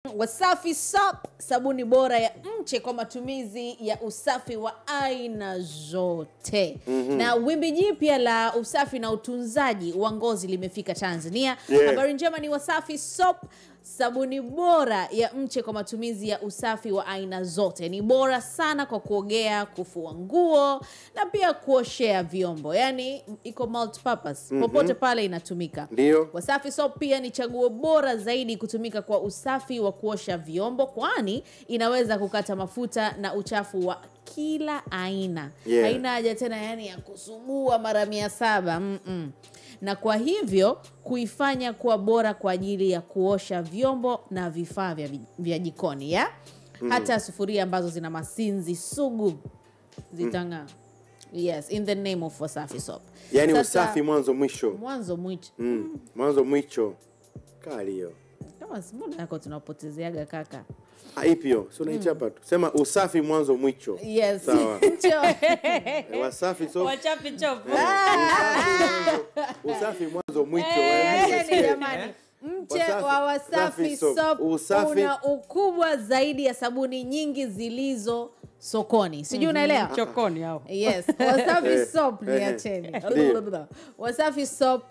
Wasafi Soap, sabuni bora ya mche kwa matumizi ya usafi wa aina zote. Na wimbi jipya la usafi na utunzaji wa ngozi limefika Tanzania. Habari njema ni Wasafi Soap, sabuni bora ya mche kwa matumizi ya usafi wa aina zote. Ni bora sana kwa kuogea, kufua nguo na pia kuoshea vyombo. Yani iko multi-purpose. Popote pale inatumika. Ndio. Wasafi Soap pia ni chaguo bora zaidi kutumika kwa usafi wa kuosha vyombo, kwani inaweza kukata mafuta na uchafu wa kila aina. Haina haja tena yani ya kusugua mara 700. Na kwa hivyo kuifanya kuwa bora kwa ajili ya kuosha vyombo na vifaa vya jikoni ya hata sufuria ambazo zina masinzi sugu zitanga. Yes, in the name of Wasafi Soap. Yani usafi mwanzo mwisho. Mwanzo mwisho. Mwanzo mwisho. Kali hiyo. Kama simuda yako tunapotezeaga kaka. Haipio, so unaichapa tu. Sema usafi mwanzo mwisho. Yes. Sawa. Wasafi Soap. Wachapi chopo. Usafi mwanzo mwisho. Jamani. Mche wa Wasafi Soap una ukubwa zaidi ya sabuni nyingi zilizo sokoni. Sijui unaelewa? Chokoni hao. Yes, Wasafi Soap ni acheni. Wasafi Soap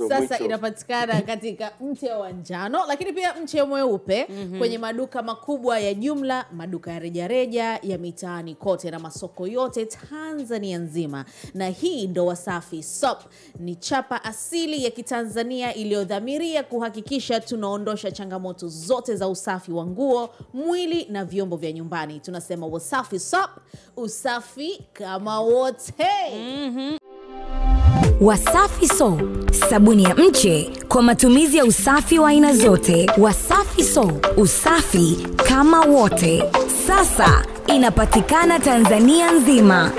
sasa inapatikana katika mche wa njano, lakini pia mche mweupe kwenye maduka makubwa ya jumla, maduka ya rejareja ya mitaani kote na masoko yote Tanzania nzima. Na hii ndo Wasafi Soap, ni chapa asili ya Kitanzania iliyodhamiria kuhakikisha tunaondosha changamoto zote za usafi wa nguo, mwili na vyombo vya nyumbani. Tunasema Wasafi Soap, usafi kama wote. Wasafi Soap, sabuni ya mche kwa matumizi ya usafi wa aina zote. Wasafi Soap, usafi kama wote. Sasa inapatikana Tanzania nzima.